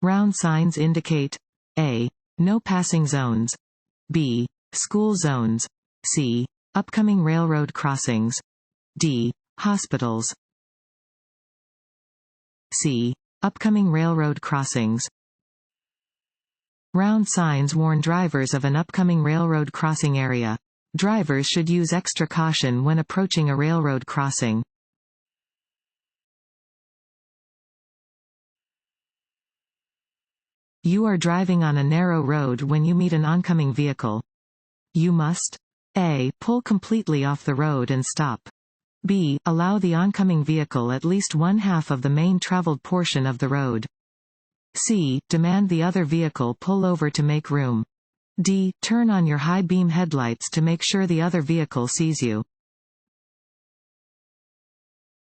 Round signs indicate A. No passing zones, B. School zones, C. Upcoming railroad crossings, D. Hospitals. C. Upcoming railroad crossings. Round signs warn drivers of an upcoming railroad crossing area. Drivers should use extra caution when approaching a railroad crossing. You are driving on a narrow road when you meet an oncoming vehicle. You must A. Pull completely off the road and stop. B. Allow the oncoming vehicle at least one-half of the main traveled portion of the road. C. Demand the other vehicle pull over to make room. D. Turn on your high beam headlights to make sure the other vehicle sees you.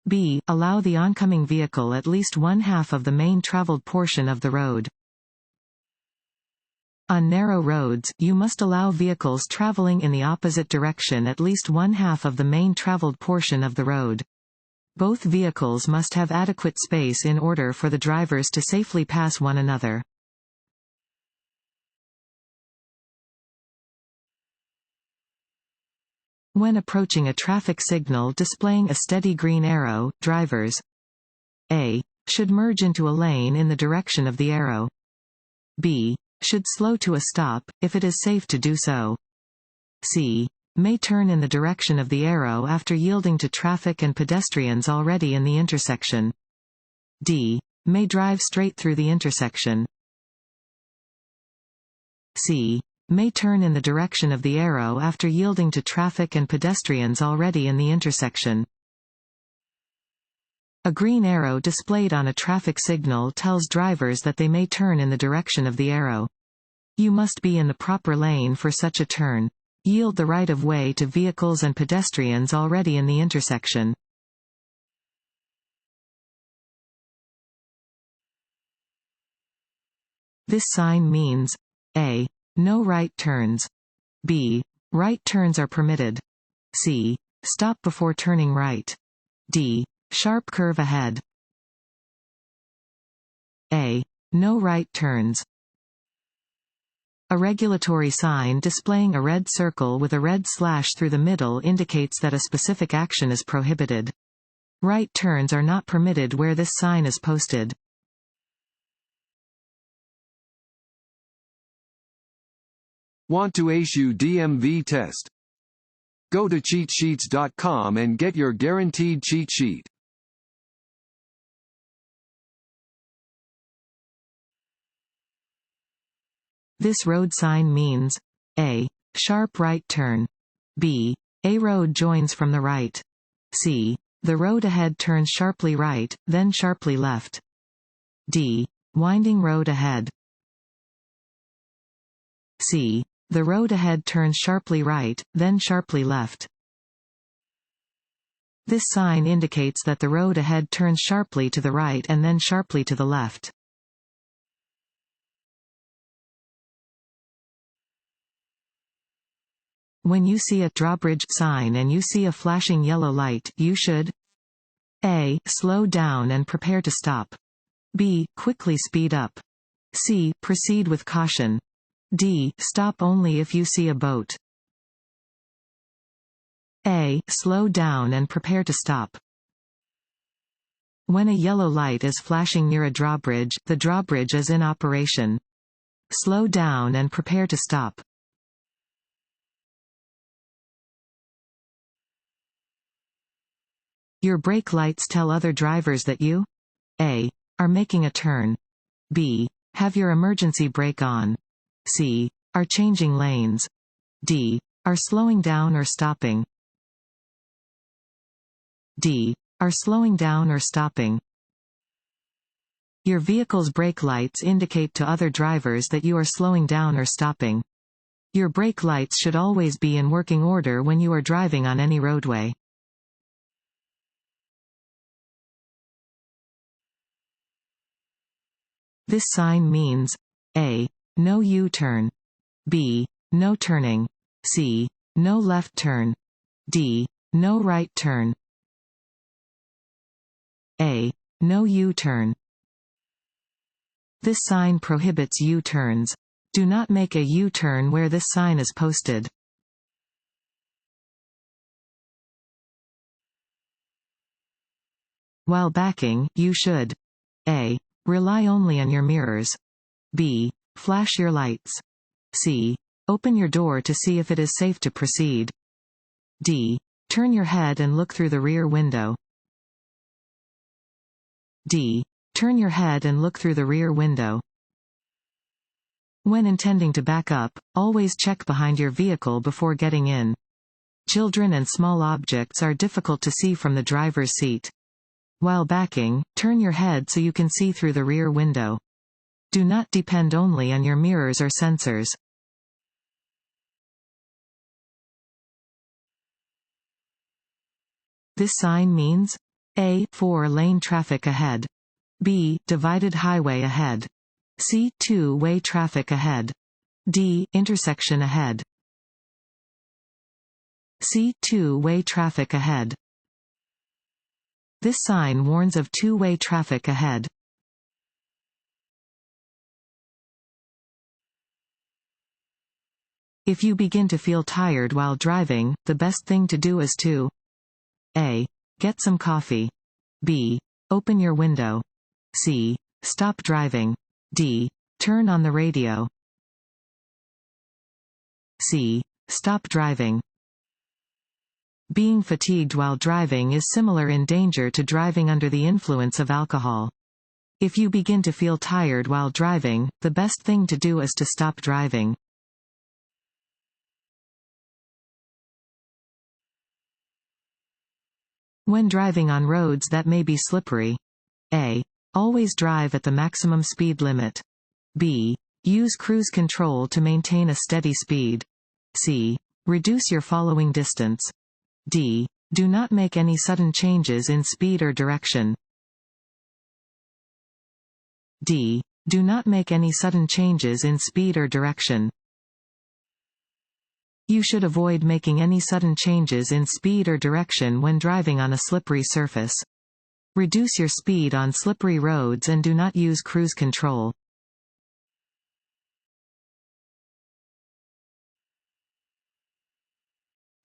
B. Allow the oncoming vehicle at least one-half of the main traveled portion of the road. On narrow roads, you must allow vehicles traveling in the opposite direction at least one-half of the main traveled portion of the road. Both vehicles must have adequate space in order for the drivers to safely pass one another. When approaching a traffic signal displaying a steady green arrow, drivers A. Should merge into a lane in the direction of the arrow. B. Should slow to a stop, if it is safe to do so. C. May turn in the direction of the arrow after yielding to traffic and pedestrians already in the intersection. D. May drive straight through the intersection. C. May turn in the direction of the arrow after yielding to traffic and pedestrians already in the intersection. A green arrow displayed on a traffic signal tells drivers that they may turn in the direction of the arrow. You must be in the proper lane for such a turn. Yield the right-of-way to vehicles and pedestrians already in the intersection. This sign means A. No right turns. B. Right turns are permitted. C. Stop before turning right. D. Sharp curve ahead. A. No right turns. A regulatory sign displaying a red circle with a red slash through the middle indicates that a specific action is prohibited. Right turns are not permitted where this sign is posted. Want to ace your DMV test? Go to cheatsheets.com and get your guaranteed cheat sheet. This road sign means A. Sharp right turn. B. A road joins from the right. C. The road ahead turns sharply right, then sharply left. D. Winding road ahead. C. The road ahead turns sharply right, then sharply left. This sign indicates that the road ahead turns sharply to the right and then sharply to the left. When you see a drawbridge sign and you see a flashing yellow light, you should A. Slow down and prepare to stop. B. Quickly speed up. C. Proceed with caution. D. Stop only if you see a boat. A. Slow down and prepare to stop. When a yellow light is flashing near a drawbridge, the drawbridge is in operation. Slow down and prepare to stop. Your brake lights tell other drivers that you A. Are making a turn. B. Have your emergency brake on. C. Are changing lanes. D. Are slowing down or stopping. D. Are slowing down or stopping. Your vehicle's brake lights indicate to other drivers that you are slowing down or stopping. Your brake lights should always be in working order when you are driving on any roadway. This sign means A. No U-turn. B. No turning. C. No left turn. D. No right turn. A. No U-turn. This sign prohibits U-turns. Do not make a U-turn where this sign is posted. While backing, you should A. Rely only on your mirrors. B. Flash your lights. C. Open your door to see if it is safe to proceed. D. Turn your head and look through the rear window. D. Turn your head and look through the rear window. When intending to back up, always check behind your vehicle before getting in. Children and small objects are difficult to see from the driver's seat. While backing, turn your head so you can see through the rear window. Do not depend only on your mirrors or sensors. This sign means A. 4-lane traffic ahead. B. Divided highway ahead. C. 2-way traffic ahead. D. Intersection ahead. C. 2-way traffic ahead. This sign warns of 2-way traffic ahead. If you begin to feel tired while driving, the best thing to do is to A. Get some coffee. B. Open your window. C. Stop driving. D. Turn on the radio. C. Stop driving. Being fatigued while driving is similar in danger to driving under the influence of alcohol. If you begin to feel tired while driving, the best thing to do is to stop driving. When driving on roads that may be slippery, A. Always drive at the maximum speed limit. B. Use cruise control to maintain a steady speed. C. Reduce your following distance. D. Do not make any sudden changes in speed or direction. D. Do not make any sudden changes in speed or direction. You should avoid making any sudden changes in speed or direction when driving on a slippery surface. Reduce your speed on slippery roads and do not use cruise control.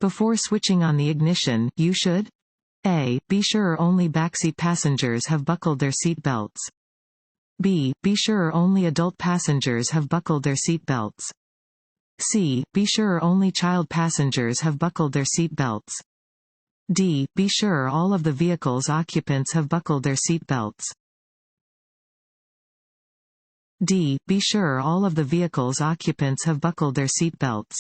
Before switching on the ignition, you should A. Be sure only backseat passengers have buckled their seat belts. B. Be sure only adult passengers have buckled their seat belts. C. Be sure only child passengers have buckled their seat belts. D. Be sure all of the vehicle's occupants have buckled their seat belts. D. Be sure all of the vehicle's occupants have buckled their seat belts.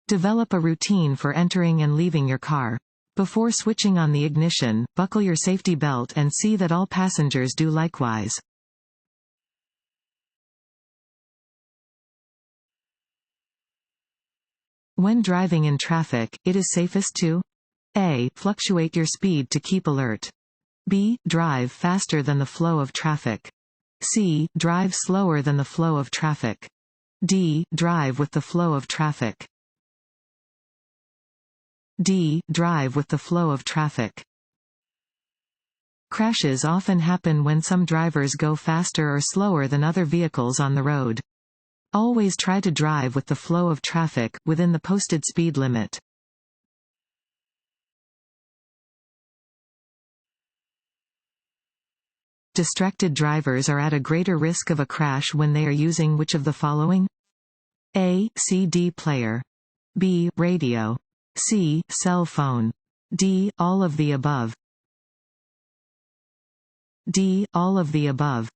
Develop a routine for entering and leaving your car. Before switching on the ignition, buckle your safety belt and see that all passengers do likewise. When driving in traffic, it is safest to A. Fluctuate your speed to keep alert. B. Drive faster than the flow of traffic. C. Drive slower than the flow of traffic. D. Drive with the flow of traffic. D. Drive with the flow of traffic. Crashes often happen when some drivers go faster or slower than other vehicles on the road. Always try to drive with the flow of traffic, within the posted speed limit. Distracted drivers are at a greater risk of a crash when they are using which of the following? A. CD player. B. Radio. C. Cell phone. D. All of the above. D. All of the above.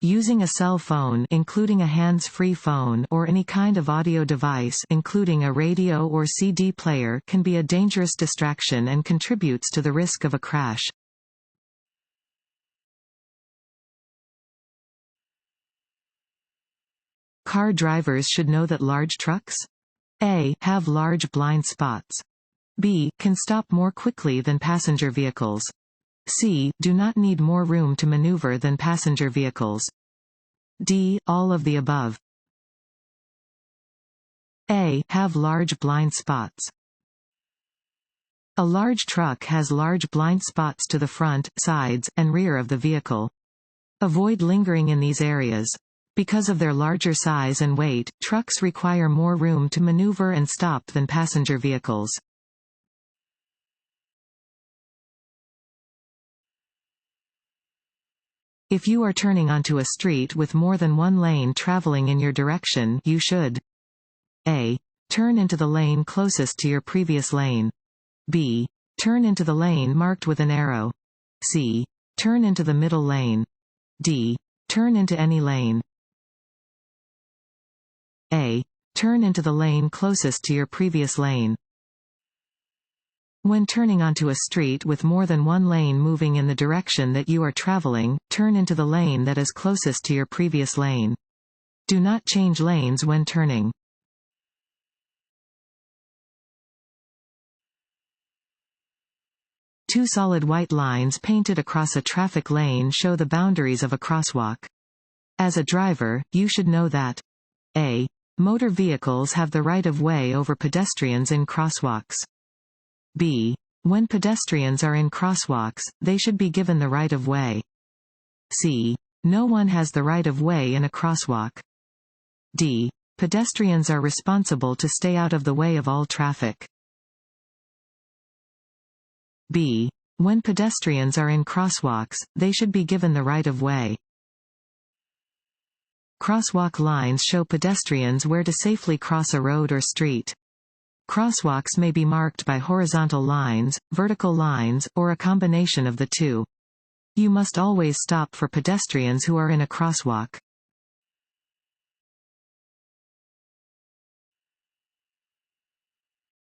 Using a cell phone, including a hands-free phone, or any kind of audio device, including a radio or CD player, can be a dangerous distraction and contributes to the risk of a crash. Car drivers should know that large trucks A. Have large blind spots. B. Can stop more quickly than passenger vehicles. C. Do not need more room to maneuver than passenger vehicles. D. All of the above. A. Have large blind spots. A large truck has large blind spots to the front, sides, and rear of the vehicle. Avoid lingering in these areas. Because of their larger size and weight, trucks require more room to maneuver and stop than passenger vehicles. If you are turning onto a street with more than one lane traveling in your direction, you should A. Turn into the lane closest to your previous lane. B. Turn into the lane marked with an arrow. C. Turn into the middle lane. D. Turn into any lane. A. Turn into the lane closest to your previous lane. When turning onto a street with more than one lane moving in the direction that you are traveling, turn into the lane that is closest to your previous lane. Do not change lanes when turning. Two solid white lines painted across a traffic lane show the boundaries of a crosswalk. As a driver, you should know that A. Motor vehicles have the right of way over pedestrians in crosswalks. B. When pedestrians are in crosswalks, they should be given the right of way. C. No one has the right of way in a crosswalk. D. Pedestrians are responsible to stay out of the way of all traffic. B. When pedestrians are in crosswalks, they should be given the right of way. Crosswalk lines show pedestrians where to safely cross a road or street. Crosswalks may be marked by horizontal lines, vertical lines, or a combination of the two. You must always stop for pedestrians who are in a crosswalk.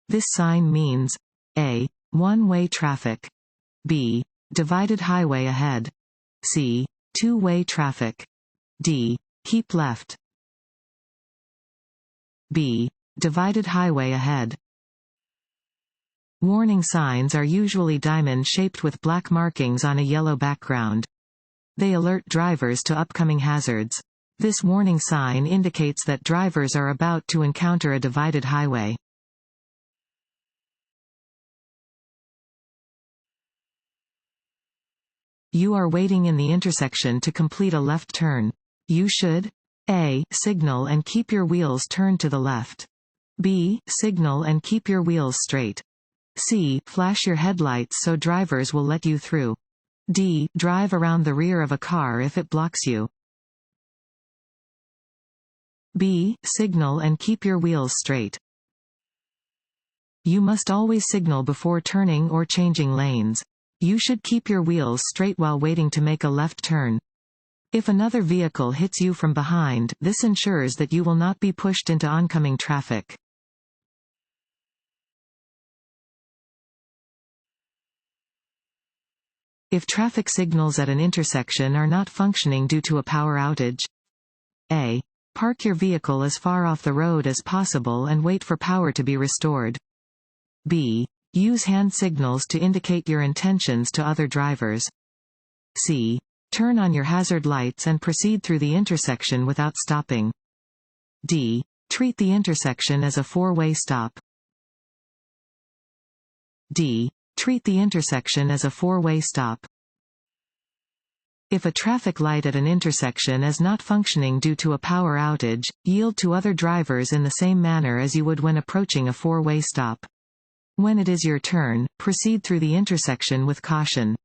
This sign means A. One-way traffic. B. Divided highway ahead. C. Two-way traffic. D. Keep left. B. Divided highway ahead. Warning signs are usually diamond-shaped with black markings on a yellow background. They alert drivers to upcoming hazards. This warning sign indicates that drivers are about to encounter a divided highway. You are waiting in the intersection to complete a left turn. You should A. Signal and keep your wheels turned to the left. B. Signal and keep your wheels straight. C. Flash your headlights so drivers will let you through. D. Drive around the rear of a car if it blocks you. B. Signal and keep your wheels straight. You must always signal before turning or changing lanes. You should keep your wheels straight while waiting to make a left turn. If another vehicle hits you from behind, this ensures that you will not be pushed into oncoming traffic. If traffic signals at an intersection are not functioning due to a power outage, A. Park your vehicle as far off the road as possible and wait for power to be restored. B. Use hand signals to indicate your intentions to other drivers. C. Turn on your hazard lights and proceed through the intersection without stopping. D. Treat the intersection as a four-way stop. D. Treat the intersection as a four-way stop. If a traffic light at an intersection is not functioning due to a power outage, yield to other drivers in the same manner as you would when approaching a four-way stop. When it is your turn, proceed through the intersection with caution.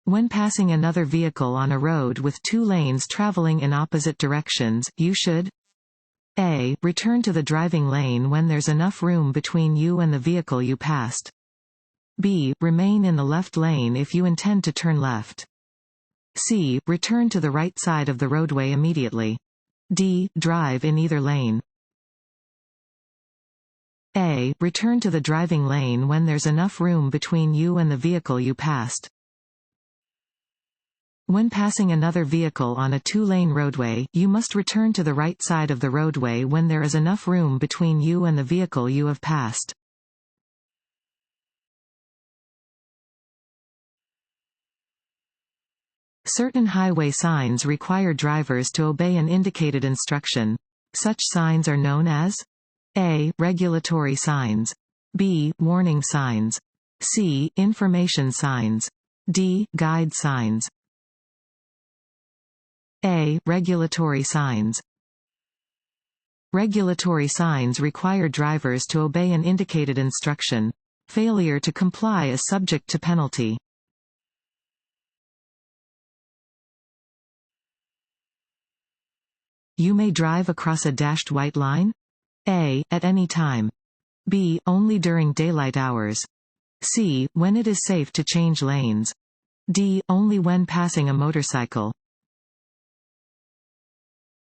When passing another vehicle on a road with two lanes traveling in opposite directions, you should A. Return to the driving lane when there's enough room between you and the vehicle you passed. B. Remain in the left lane if you intend to turn left. C. Return to the right side of the roadway immediately. D. Drive in either lane. A. Return to the driving lane when there's enough room between you and the vehicle you passed. When passing another vehicle on a two-lane roadway, you must return to the right side of the roadway when there is enough room between you and the vehicle you have passed. Certain highway signs require drivers to obey an indicated instruction. Such signs are known as A. Regulatory signs. B. Warning signs. C. Information signs. D. Guide signs. A. Regulatory signs. Regulatory signs require drivers to obey an indicated instruction. Failure to comply is subject to penalty. You may drive across a dashed white line? A. At any time. B. Only during daylight hours. C. When it is safe to change lanes. D. Only when passing a motorcycle.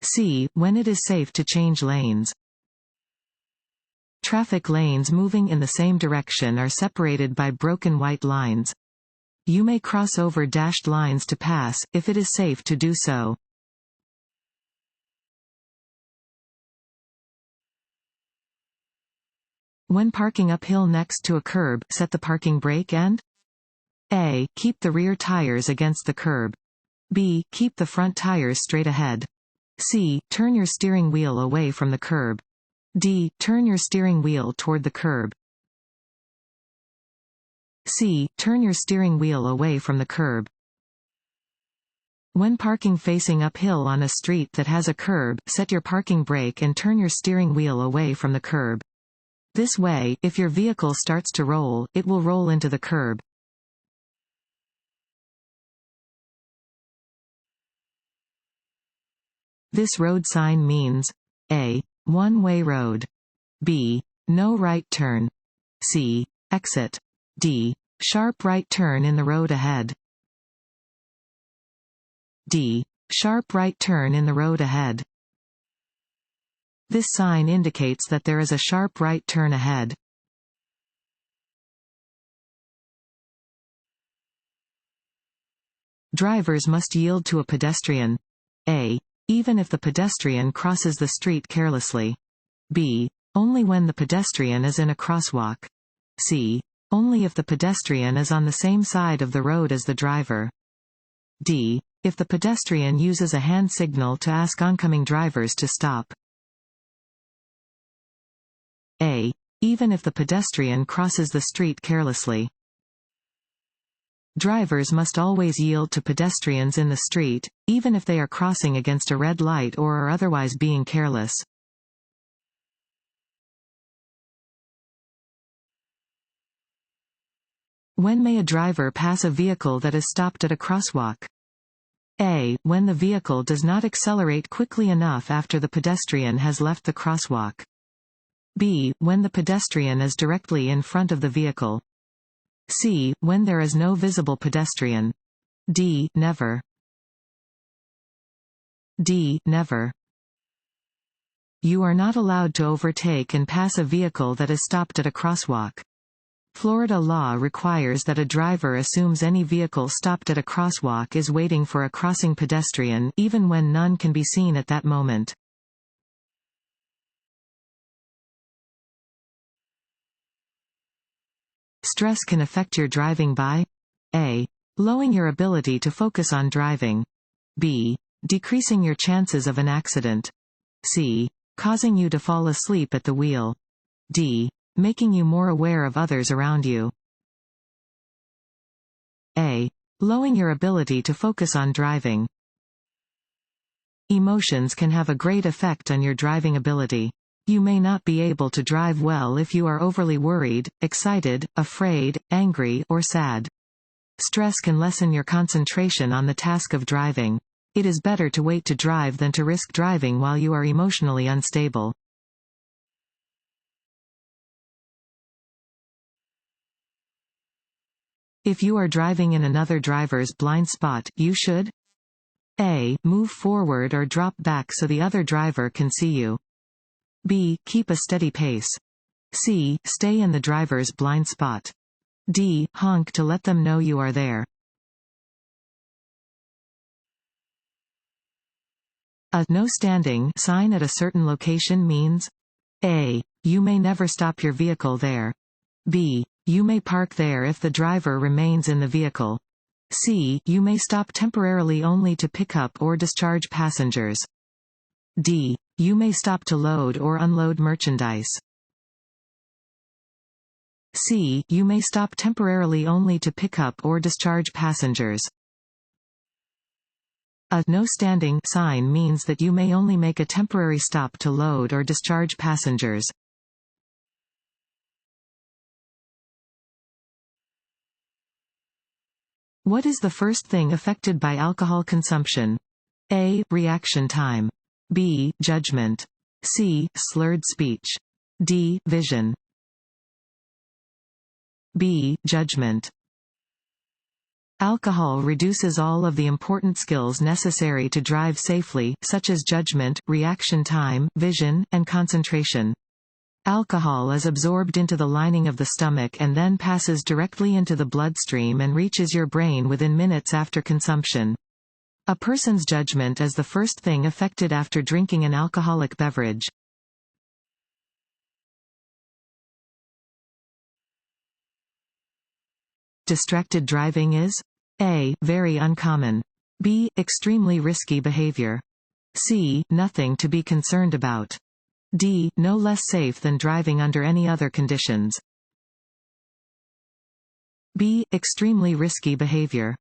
C. When it is safe to change lanes. Traffic lanes moving in the same direction are separated by broken white lines. You may cross over dashed lines to pass, if it is safe to do so. When parking uphill next to a curb, set the parking brake and A. Keep the rear tires against the curb. B. Keep the front tires straight ahead. C. Turn your steering wheel away from the curb. D. Turn your steering wheel toward the curb. C. Turn your steering wheel away from the curb. When parking facing uphill on a street that has a curb, set your parking brake and turn your steering wheel away from the curb. This way, if your vehicle starts to roll, it will roll into the curb. This road sign means A. One-way road. B. No right turn. C. Exit. D. Sharp right turn in the road ahead. D. Sharp right turn in the road ahead. This sign indicates that there is a sharp right turn ahead. Drivers must yield to a pedestrian. A. Even if the pedestrian crosses the street carelessly. B. Only when the pedestrian is in a crosswalk. C. Only if the pedestrian is on the same side of the road as the driver. D. If the pedestrian uses a hand signal to ask oncoming drivers to stop. A. Even if the pedestrian crosses the street carelessly. Drivers must always yield to pedestrians in the street, even if they are crossing against a red light or are otherwise being careless. When may a driver pass a vehicle that is stopped at a crosswalk? A. When the vehicle does not accelerate quickly enough after the pedestrian has left the crosswalk. B. When the pedestrian is directly in front of the vehicle. C. When there is no visible pedestrian. D. Never. D. Never. You are not allowed to overtake and pass a vehicle that is stopped at a crosswalk. Florida law requires that a driver assumes any vehicle stopped at a crosswalk is waiting for a crossing pedestrian, even when none can be seen at that moment. Stress can affect your driving by A. Lowering your ability to focus on driving. B. Decreasing your chances of an accident. C. Causing you to fall asleep at the wheel. D. Making you more aware of others around you. A. Lowering your ability to focus on driving. Emotions can have a great effect on your driving ability. You may not be able to drive well if you are overly worried, excited, afraid, angry, or sad. Stress can lessen your concentration on the task of driving. It is better to wait to drive than to risk driving while you are emotionally unstable. If you are driving in another driver's blind spot, you should A. Move forward or drop back so the other driver can see you. B. Keep a steady pace. C. Stay in the driver's blind spot. D. Honk to let them know you are there. A no standing sign at a certain location means A. You may never stop your vehicle there. B. You may park there if the driver remains in the vehicle. C. You may stop temporarily only to pick up or discharge passengers. D. You may stop to load or unload merchandise. C. You may stop temporarily only to pick up or discharge passengers. A no standing sign means that you may only make a temporary stop to load or discharge passengers. What is the first thing affected by alcohol consumption? A. Reaction time. B. Judgment. C. Slurred speech. D. Vision. B. Judgment. Alcohol reduces all of the important skills necessary to drive safely, such as judgment, reaction time, vision, and concentration. Alcohol is absorbed into the lining of the stomach and then passes directly into the bloodstream and reaches your brain within minutes after consumption. A person's judgment is the first thing affected after drinking an alcoholic beverage. Distracted driving is A. Very uncommon. B. Extremely risky behavior. C. Nothing to be concerned about. D. No less safe than driving under any other conditions. B. Extremely risky behavior.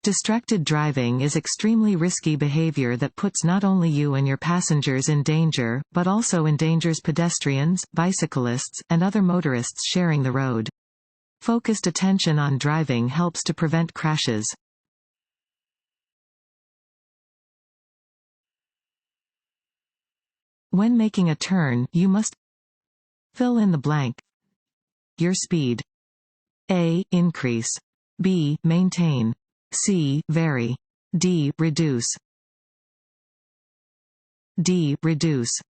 Distracted driving is extremely risky behavior that puts not only you and your passengers in danger, but also endangers pedestrians, bicyclists, and other motorists sharing the road. Focused attention on driving helps to prevent crashes. When making a turn, you must fill in the blank. Your speed. A. Increase. B. Maintain. C. Vary. D. Reduce. D. Reduce.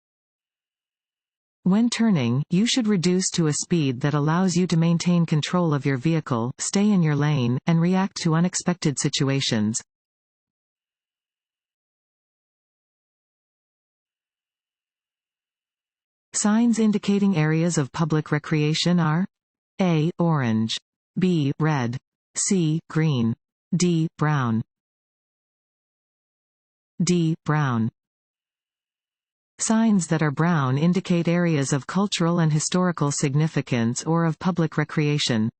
When turning, you should reduce to a speed that allows you to maintain control of your vehicle, stay in your lane, and react to unexpected situations. Signs indicating areas of public recreation are A. Orange. B. Red. C. Green. D. Brown. D. Brown. Signs that are brown indicate areas of cultural and historical significance or of public recreation.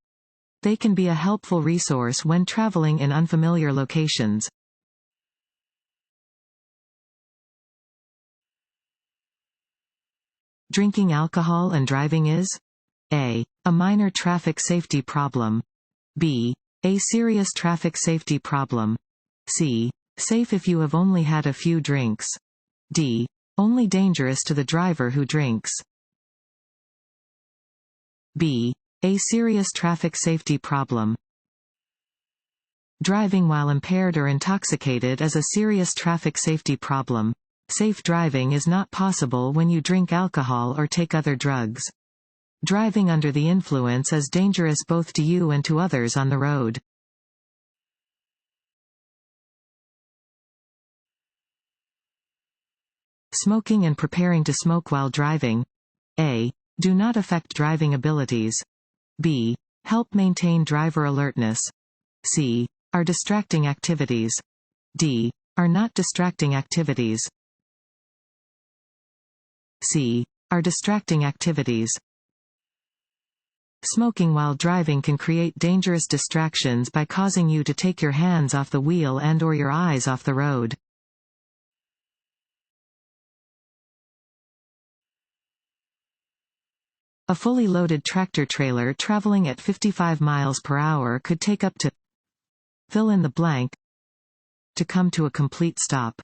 They can be a helpful resource when traveling in unfamiliar locations. Drinking alcohol and driving is A. A minor traffic safety problem. B. A serious traffic safety problem. C. Safe if you have only had a few drinks. D. Only dangerous to the driver who drinks. B. A serious traffic safety problem. Driving while impaired or intoxicated is a serious traffic safety problem. Safe driving is not possible when you drink alcohol or take other drugs. Driving under the influence is dangerous both to you and to others on the road. Smoking and preparing to smoke while driving. A. Do not affect driving abilities. B. Help maintain driver alertness. C. Are distracting activities. D. Are not distracting activities. C. Are distracting activities. Smoking while driving can create dangerous distractions by causing you to take your hands off the wheel and/or your eyes off the road. A fully loaded tractor-trailer traveling at 55 miles per hour could take up to fill in the blank to come to a complete stop.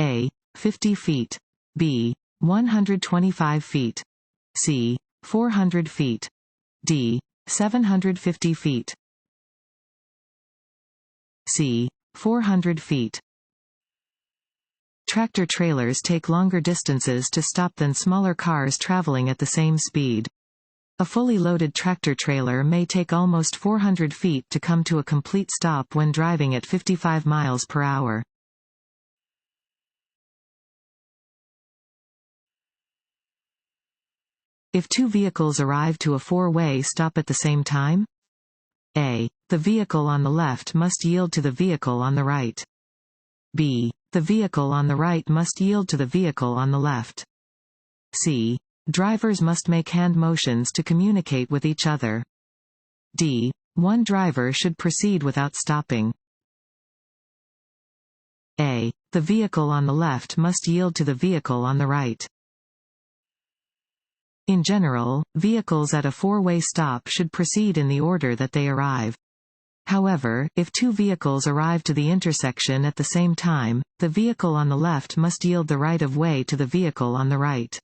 A. 50 feet. B. 125 feet. C. 400 feet. D. 750 feet. C. 400 feet. Tractor-trailers take longer distances to stop than smaller cars traveling at the same speed. A fully loaded tractor-trailer may take almost 400 feet to come to a complete stop when driving at 55 miles per hour. If two vehicles arrive to a four-way stop at the same time, A. The vehicle on the left must yield to the vehicle on the right. B. The vehicle on the right must yield to the vehicle on the left. C. Drivers must make hand motions to communicate with each other. D. One driver should proceed without stopping. A. The vehicle on the left must yield to the vehicle on the right. In general, vehicles at a four-way stop should proceed in the order that they arrive. However, if two vehicles arrive to the intersection at the same time, the vehicle on the left must yield the right-of-way to the vehicle on the right.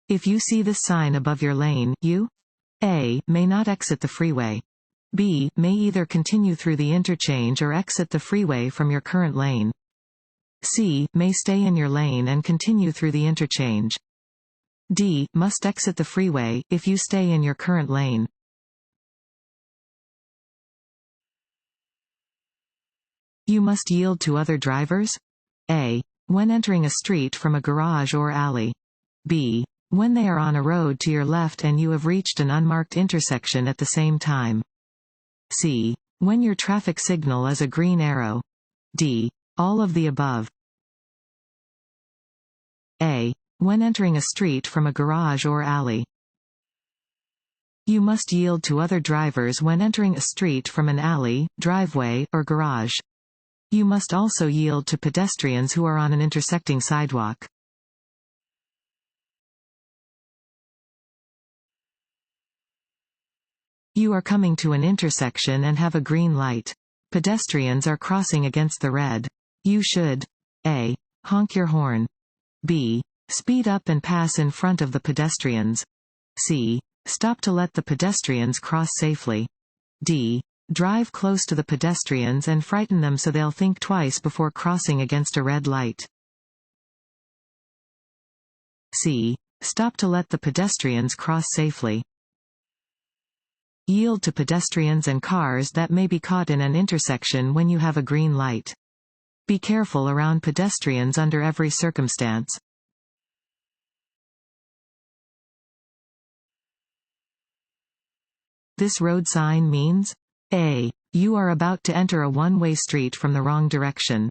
If you see this sign above your lane, you A. may not exit the freeway. B. may either continue through the interchange or exit the freeway from your current lane. C. may stay in your lane and continue through the interchange. D. must exit the freeway, if you stay in your current lane. You must yield to other drivers? A. when entering a street from a garage or alley. B. when they are on a road to your left and you have reached an unmarked intersection at the same time. C. when your traffic signal is a green arrow. D. all of the above. A. when entering a street from a garage or alley. You must yield to other drivers when entering a street from an alley, driveway, or garage. You must also yield to pedestrians who are on an intersecting sidewalk. You are coming to an intersection and have a green light. Pedestrians are crossing against the red. You should A. honk your horn. B. speed up and pass in front of the pedestrians. C. stop to let the pedestrians cross safely. D. drive close to the pedestrians and frighten them so they'll think twice before crossing against a red light. C. stop to let the pedestrians cross safely. Yield to pedestrians and cars that may be caught in an intersection when you have a green light. Be careful around pedestrians under every circumstance. This road sign means A. you are about to enter a one-way street from the wrong direction.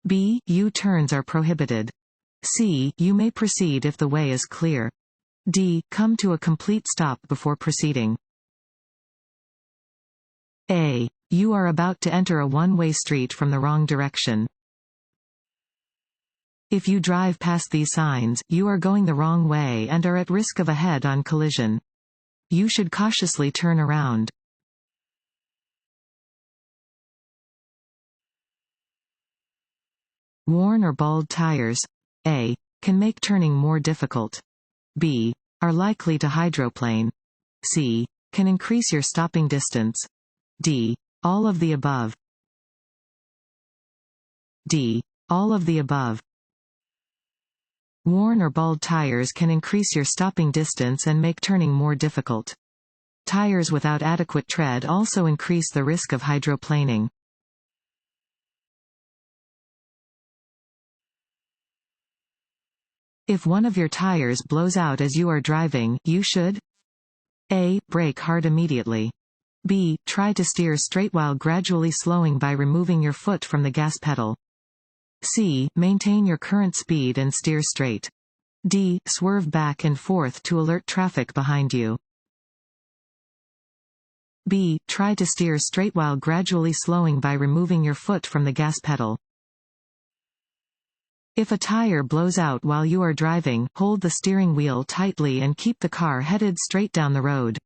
B. U-turns are prohibited. C. you may proceed if the way is clear. D. come to a complete stop before proceeding. A. you are about to enter a one-way street from the wrong direction. If you drive past these signs, you are going the wrong way and are at risk of a head-on collision. You should cautiously turn around. Worn or bald tires. A. can make turning more difficult. B. are likely to hydroplane. C. can increase your stopping distance. D. all of the above. D. all of the above. Worn or bald tires can increase your stopping distance and make turning more difficult. Tires without adequate tread also increase the risk of hydroplaning. If one of your tires blows out as you are driving, you should A. brake hard immediately. B. try to steer straight while gradually slowing by removing your foot from the gas pedal. C. maintain your current speed and steer straight. D. swerve back and forth to alert traffic behind you. B. try to steer straight while gradually slowing by removing your foot from the gas pedal. If a tire blows out while you are driving, hold the steering wheel tightly and keep the car headed straight down the road.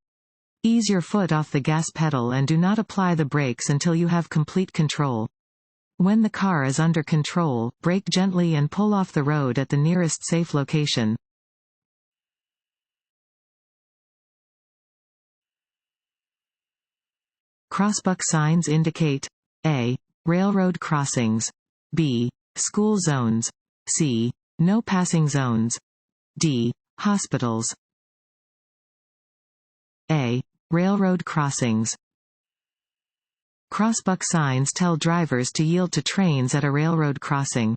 Ease your foot off the gas pedal and do not apply the brakes until you have complete control. When the car is under control, brake gently and pull off the road at the nearest safe location. Crossbuck signs indicate A. railroad crossings. B. school zones. C. no passing zones. D. hospitals. A. railroad crossings. Crossbuck signs tell drivers to yield to trains at a railroad crossing.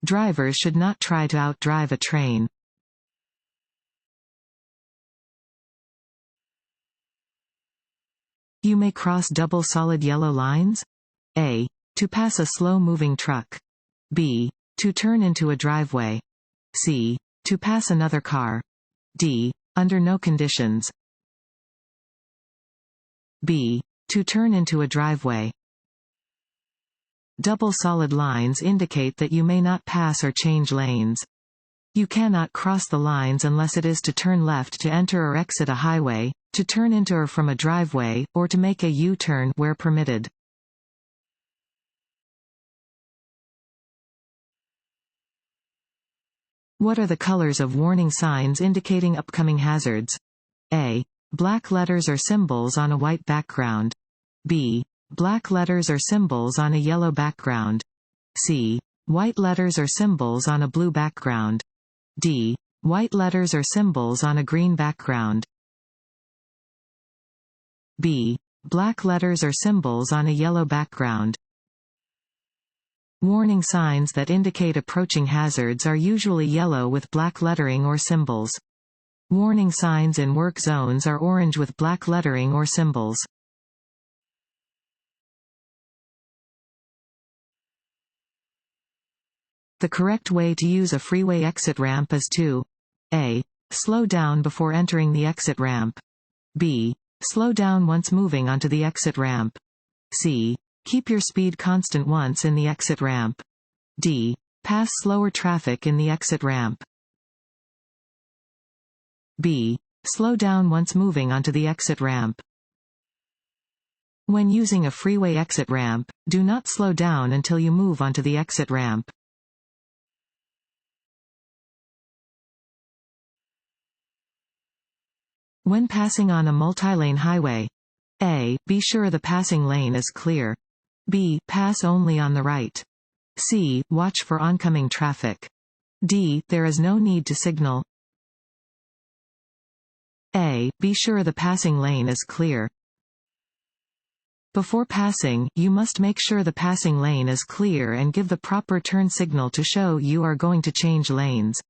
Drivers should not try to outdrive a train. You may cross double solid yellow lines. A. To pass a slow-moving truck. B. To turn into a driveway. C. To pass another car. D. Under no conditions. B. To turn into a driveway. Double solid lines indicate that you may not pass or change lanes. You cannot cross the lines unless it is to turn left to enter or exit a highway, to turn into or from a driveway, or to make a U-turn where permitted. What are the colors of warning signs indicating upcoming hazards? A. Black letters or symbols on a white background. B. Black letters or symbols on a yellow background. C. White letters or symbols on a blue background. D. White letters or symbols on a green background. B. Black letters or symbols on a yellow background. Warning signs that indicate approaching hazards are usually yellow with black lettering or symbols. Warning signs in work zones are orange with black lettering or symbols. The correct way to use a freeway exit ramp is to A. Slow down before entering the exit ramp. B. Slow down once moving onto the exit ramp. C. Keep your speed constant once in the exit ramp. D. Pass slower traffic in the exit ramp. B. Slow down once moving onto the exit ramp. When using a freeway exit ramp, do not slow down until you move onto the exit ramp. When passing on a multi-lane highway. A. Be sure the passing lane is clear. B. Pass only on the right. C. Watch for oncoming traffic. D. There is no need to signal. A. Be sure the passing lane is clear. Before passing, you must make sure the passing lane is clear and give the proper turn signal to show you are going to change lanes.